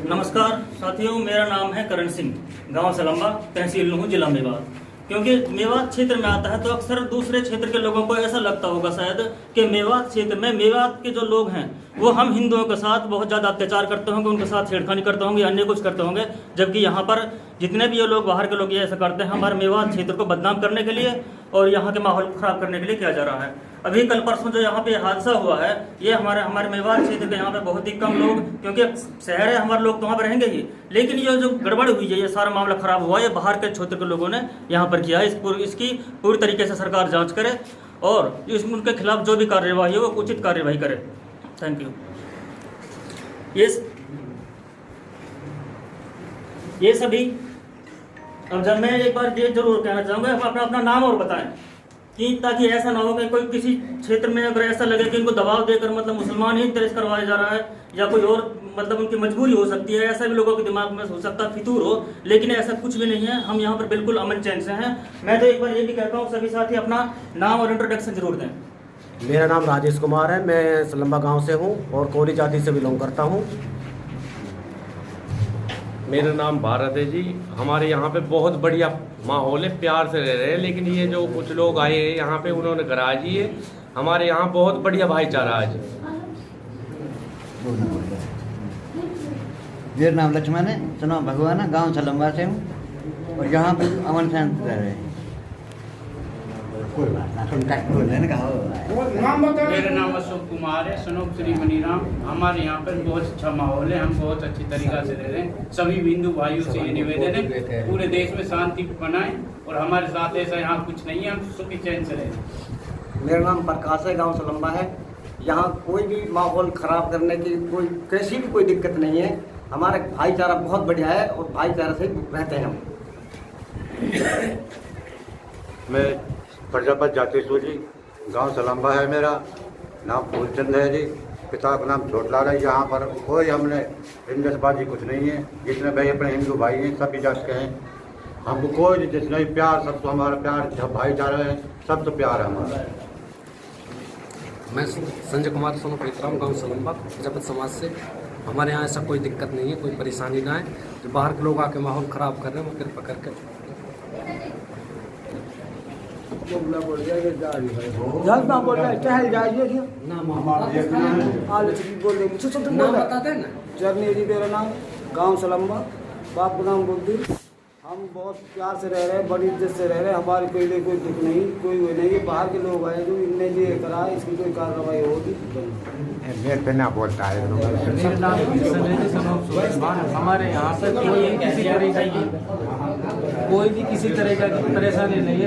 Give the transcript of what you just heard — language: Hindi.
नमस्कार साथियों, मेरा नाम है करण सिंह, गांव सलम्बा, तहसील नूंह, जिला मेवात। क्योंकि मेवात क्षेत्र में आता है तो अक्सर दूसरे क्षेत्र के लोगों को ऐसा लगता होगा शायद कि मेवात क्षेत्र में मेवात के जो लोग हैं वो हम हिंदुओं के साथ बहुत ज़्यादा अत्याचार करते होंगे, उनके साथ छेड़खानी करते होंगे, अन्य कुछ करते होंगे। जबकि यहाँ पर जितने भी ये लोग बाहर के लोग ये ऐसा करते हैं हमारे मेवात क्षेत्र को बदनाम करने के लिए और यहाँ के माहौल को खराब करने के लिए किया जा रहा है। अभी कल परसों जो यहाँ पे हादसा हुआ है, ये हमारे मेवात क्षेत्र के यहाँ पे बहुत ही कम लोग, क्योंकि शहर है हमारे लोग तो वहाँ पर रहेंगे ही, लेकिन ये जो गड़बड़ हुई है, ये सारा मामला खराब हुआ, ये बाहर के क्षेत्र के लोगों ने यहाँ पर किया है। इसकी पूरी तरीके से सरकार जांच करे और उनके खिलाफ जो भी कार्यवाही है वो उचित कार्यवाही करे। Thank you. ये सभी अब जब मैं एक बार ये जरूर कहना चाहूँगा, अपना नाम और बताएं कि ताकि ऐसा ना हो कि कोई किसी क्षेत्र में अगर ऐसा लगे कि इनको दबाव देकर मतलब मुसलमान ही ट्रेस करवाया जा रहा है या कोई और मतलब उनकी मजबूरी हो सकती है, ऐसा भी लोगों के दिमाग में हो सकता है, फितूर हो, लेकिन ऐसा कुछ भी नहीं है। हम यहाँ पर बिल्कुल अमन चैन से हैं। मैं तो एक बार ये भी कहता हूँ सभी साथी अपना नाम और इंट्रोडक्शन जरूर दें। मेरा नाम राजेश कुमार है, मैं सलम्बा गांव से हूँ और कोरी जाति से बिलोंग करता हूँ। मेरा नाम भारत है जी। हमारे यहाँ पे बहुत बढ़िया माहौल है, प्यार से रह रहे हैं। लेकिन ये जो कुछ लोग आए हैं यहाँ पे, उन्होंने गरा जी है। हमारे यहाँ बहुत बढ़िया भाईचारा है। मेरा नाम लक्ष्मण है, सुनो भगवान, गांव सलम्बा से हूँ और यहाँ पे अमन शांत रह रहे हैं। कोई बात ना, मेरा नाम अशोक कुमार है, सनोप श्री मनीराम। हमारे यहाँ पर बहुत अच्छा माहौल है, हम बहुत अच्छी तरीक़ा से रह रहे हैं। सभी हिंदू भाइयों से ये निवेदन है पूरे देश में शांति बनाएं और हमारे साथ ऐसा यहाँ कुछ नहीं है, हम सुखी चैन से रहें। मेरा नाम प्रकाश है, गांव सलम्बा है। यहाँ कोई भी माहौल ख़राब करने की कैसी भी कोई दिक्कत नहीं है। हमारा भाईचारा बहुत बढ़िया है और भाईचारा से रहते हैं हम। मैं प्रजापत जातेश्वर जी, गांव सलम्बा है। मेरा नाम फूलचंद है जी, पिता का नाम छोटलाल है। यहाँ पर कोई हमने हिंदसबाजी कुछ नहीं है। जितने भाई अपने हिंदू भाई हैं सभी जात के हैं। हमको कोई जितना भी प्यार, सब तो हमारा प्यार, जब भाईचारा है सब तो प्यार है हमारा। मैं संजय कुमार सोनू प्रीतराम, गाँव सलम्बा, प्रजापत समाज से। हमारे यहाँ ऐसा कोई दिक्कत नहीं है, कोई परेशानी ना है। जो बाहर के लोग आके माहौल ख़राब कर रहे हैं वो कृपा करके जरनेरी मेरा नाम, गांव सलम्बा, बाप नाम बुद्धि। हम बहुत प्यार से रह रहे हैं, बड़ी इज्जत से रह रहे हैं। हमारे कोई दुख नहीं, कोई वो नहीं है। बाहर के लोग आए जो इनने ये करा, इसकी कोई कार्रवाई होगी। बोलता है हमारे यहाँ पे कोई भी किसी तरह की परेशानी नहीं है।